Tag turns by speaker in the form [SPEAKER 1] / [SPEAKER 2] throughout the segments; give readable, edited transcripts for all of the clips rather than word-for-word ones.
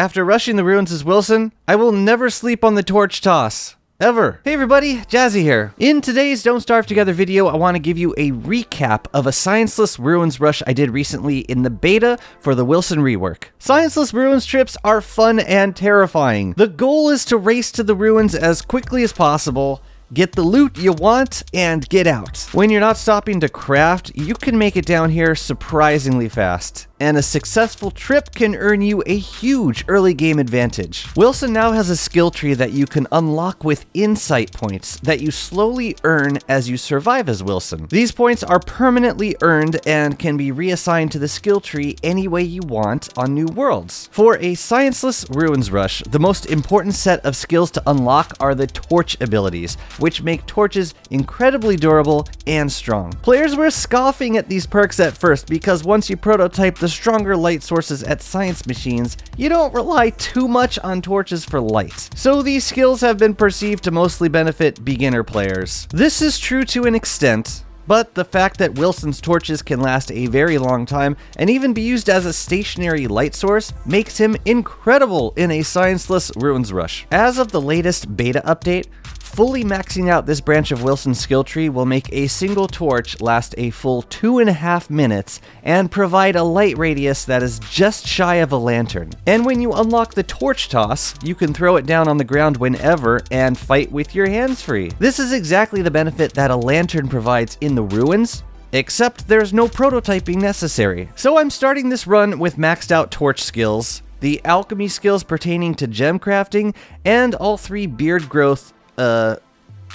[SPEAKER 1] After rushing the ruins as Wilson, I will never sleep on the torch toss. Ever. Hey everybody, Jazzy here. In today's Don't Starve Together video, I want to give you a recap of a Scienceless ruins rush I did recently in the beta for the Wilson rework. Scienceless ruins trips are fun and terrifying. The goal is to race to the ruins as quickly as possible, get the loot you want, and get out. When you're not stopping to craft, you can make it down here surprisingly fast, and a successful trip can earn you a huge early game advantage. Wilson now has a skill tree that you can unlock with insight points that you slowly earn as you survive as Wilson. These points are permanently earned and can be reassigned to the skill tree any way you want on new worlds. For a Scienceless ruins rush, the most important set of skills to unlock are the torch abilities, which make torches incredibly durable and strong. Players were scoffing at these perks at first because once you prototype the stronger light sources at science machines, you don't rely too much on torches for light. So these skills have been perceived to mostly benefit beginner players. This is true to an extent, but the fact that Wilson's torches can last a very long time and even be used as a stationary light source makes him incredible in a Scienceless ruins rush. As of the latest beta update, fully maxing out this branch of Wilson's skill tree will make a single torch last a full 2.5 minutes and provide a light radius that is just shy of a lantern. And when you unlock the torch toss, you can throw it down on the ground whenever and fight with your hands free. This is exactly the benefit that a lantern provides in the ruins, except there's no prototyping necessary. So I'm starting this run with maxed out torch skills, the alchemy skills pertaining to gem crafting, and all 3 beard growth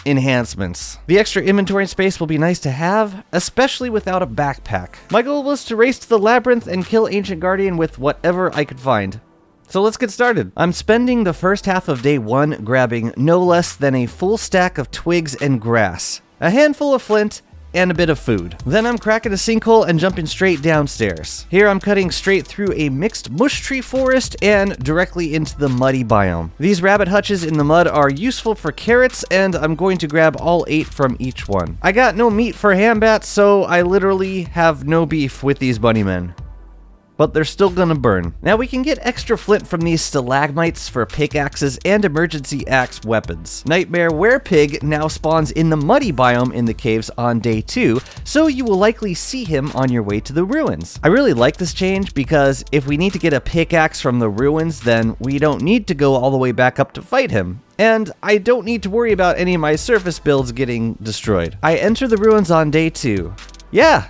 [SPEAKER 1] enhancements. The extra inventory space will be nice to have, especially without a backpack. My goal was to race to the labyrinth and kill Ancient Guardian with whatever I could find. So let's get started. I'm spending the first half of day 1 grabbing no less than a full stack of twigs and grass, a handful of flint, and a bit of food. Then I'm cracking a sinkhole and jumping straight downstairs. Here I'm cutting straight through a mixed mush tree forest and directly into the muddy biome. These rabbit hutches in the mud are useful for carrots, and I'm going to grab all 8 from each one. I got no meat for hambats, so I literally have no beef with these bunny men. But they're still gonna burn. Now we can get extra flint from these stalagmites for pickaxes and emergency axe weapons. Nightmare Werepig now spawns in the muddy biome in the caves on day 2, so you will likely see him on your way to the ruins. I really like this change because if we need to get a pickaxe from the ruins, then we don't need to go all the way back up to fight him. And I don't need to worry about any of my surface builds getting destroyed. I enter the ruins on day 2. Yeah!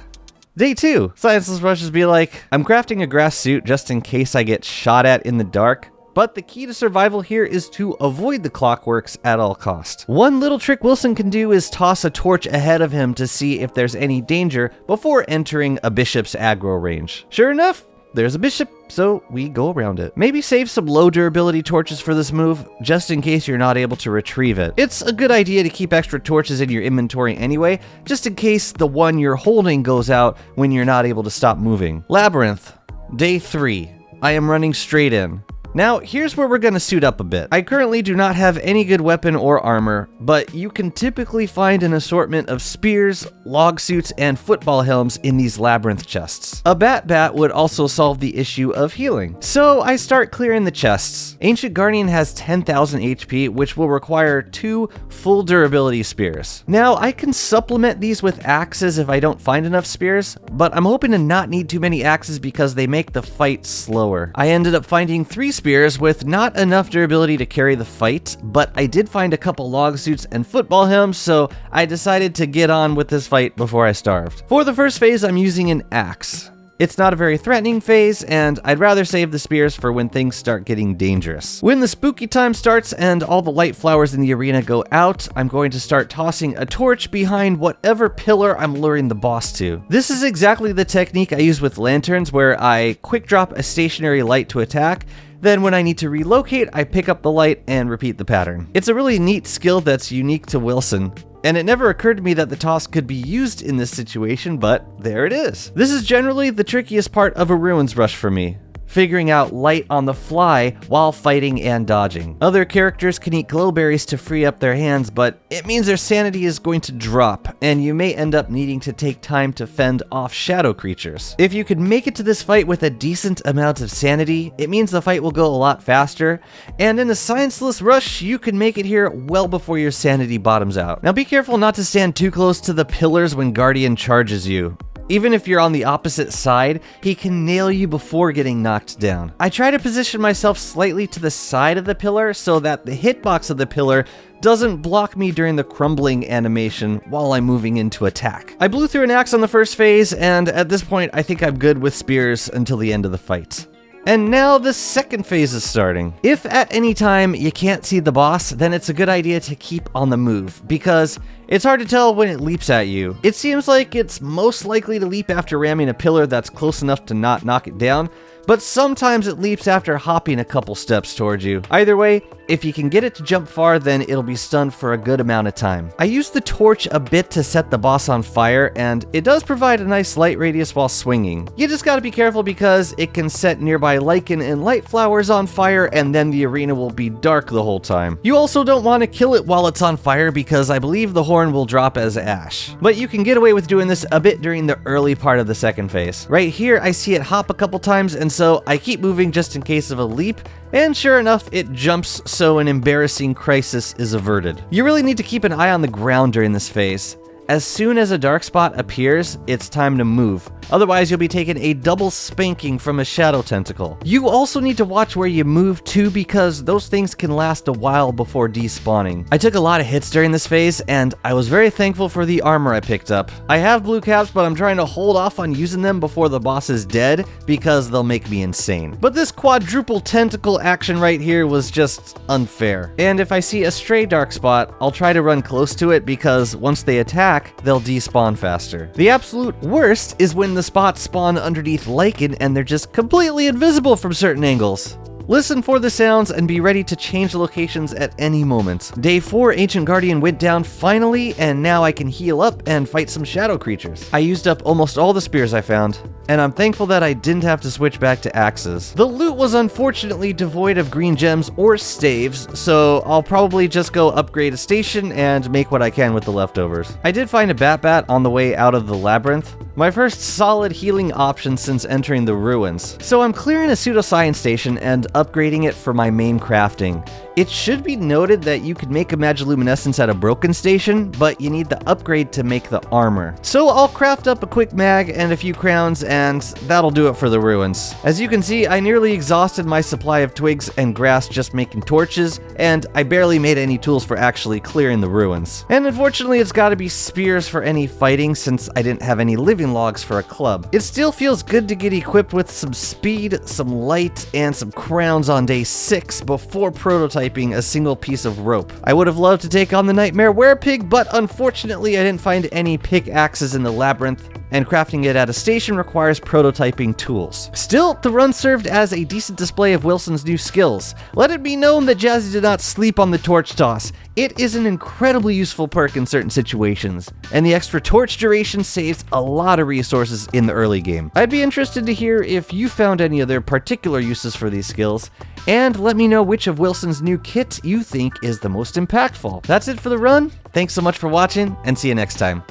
[SPEAKER 1] Day 2, Scienceless rushes be like, I'm crafting a grass suit just in case I get shot at in the dark, but the key to survival here is to avoid the clockworks at all cost. One little trick Wilson can do is toss a torch ahead of him to see if there's any danger before entering a bishop's aggro range. Sure enough, there's a bishop, so we go around it. Maybe save some low durability torches for this move, just in case you're not able to retrieve it. It's a good idea to keep extra torches in your inventory anyway, just in case the one you're holding goes out when you're not able to stop moving. Labyrinth, day 3. I am running straight in. Now, here's where we're gonna suit up a bit. I currently do not have any good weapon or armor, but you can typically find an assortment of spears, log suits, and football helms in these labyrinth chests. A bat would also solve the issue of healing. So I start clearing the chests. Ancient Guardian has 10,000 HP, which will require 2 full durability spears. Now, I can supplement these with axes if I don't find enough spears, but I'm hoping to not need too many axes because they make the fight slower. I ended up finding 3 spears with not enough durability to carry the fight, but I did find a couple log suits and football helms, so I decided to get on with this fight before I starved. For the first phase, I'm using an axe. It's not a very threatening phase, and I'd rather save the spears for when things start getting dangerous. When the spooky time starts and all the light flowers in the arena go out, I'm going to start tossing a torch behind whatever pillar I'm luring the boss to. This is exactly the technique I use with lanterns, where I quick drop a stationary light to attack, then when I need to relocate, I pick up the light and repeat the pattern. It's a really neat skill that's unique to Wilson, and it never occurred to me that the toss could be used in this situation, but there it is. This is generally the trickiest part of a ruins rush for me. figuring out light on the fly while fighting and dodging. Other characters can eat glowberries to free up their hands, but it means their sanity is going to drop, and you may end up needing to take time to fend off shadow creatures. If you can make it to this fight with a decent amount of sanity, it means the fight will go a lot faster, and in a Scienceless rush, you can make it here well before your sanity bottoms out. Now be careful not to stand too close to the pillars when Guardian charges you. Even if you're on the opposite side, he can nail you before getting knocked down. I try to position myself slightly to the side of the pillar so that the hitbox of the pillar doesn't block me during the crumbling animation while I'm moving into attack. I blew through an axe on the first phase, and at this point I think I'm good with spears until the end of the fight. And now the second phase is starting. If at any time you can't see the boss, then it's a good idea to keep on the move, because it's hard to tell when it leaps at you. It seems like it's most likely to leap after ramming a pillar that's close enough to not knock it down, but sometimes it leaps after hopping a couple steps towards you. Either way, if you can get it to jump far, then it'll be stunned for a good amount of time. I used the torch a bit to set the boss on fire, and it does provide a nice light radius while swinging. You just gotta be careful because it can set nearby lichen and light flowers on fire, and then the arena will be dark the whole time. You also don't want to kill it while it's on fire because I believe the horn will drop as ash. But you can get away with doing this a bit during the early part of the second phase. Right here, I see it hop a couple times, and so I keep moving just in case of a leap, and sure enough, it jumps so an embarrassing crisis is averted. You really need to keep an eye on the ground during this phase. As soon as a dark spot appears, it's time to move. Otherwise, you'll be taking a double spanking from a shadow tentacle. You also need to watch where you move too, because those things can last a while before despawning. I took a lot of hits during this phase, and I was very thankful for the armor I picked up. I have blue caps, but I'm trying to hold off on using them before the boss is dead, because they'll make me insane. But this quadruple tentacle action right here was just unfair. And if I see a stray dark spot, I'll try to run close to it, because once they attack, they'll despawn faster. The absolute worst is when the spots spawn underneath lichen and they're just completely invisible from certain angles. Listen for the sounds and be ready to change locations at any moment. Day 4, Ancient Guardian went down finally, and now I can heal up and fight some shadow creatures. I used up almost all the spears I found, and I'm thankful that I didn't have to switch back to axes. The loot was unfortunately devoid of green gems or staves, so I'll probably just go upgrade a station and make what I can with the leftovers. I did find a bat on the way out of the labyrinth, my first solid healing option since entering the ruins. So I'm clearing a pseudoscience station and upgrading it for my main crafting. It should be noted that you could make a magiluminescence at a broken station, but you need the upgrade to make the armor. So I'll craft up a quick mag and a few crowns, and that'll do it for the ruins. As you can see, I nearly exhausted my supply of twigs and grass just making torches, and I barely made any tools for actually clearing the ruins. And unfortunately, it's gotta be spears for any fighting since I didn't have any living logs for a club. It still feels good to get equipped with some speed, some light, and some crowns on day 6 before prototyping a single piece of rope. I would have loved to take on the Nightmare Werepig, but unfortunately I didn't find any pickaxes in the labyrinth, and crafting it at a station requires prototyping tools. Still, the run served as a decent display of Wilson's new skills. Let it be known that Jazzy did not sleep on the torch toss. It is an incredibly useful perk in certain situations, and the extra torch duration saves a lot of resources in the early game. I'd be interested to hear if you found any other particular uses for these skills, and let me know which of Wilson's new kit you think is the most impactful. That's it for the run. Thanks so much for watching, and see you next time.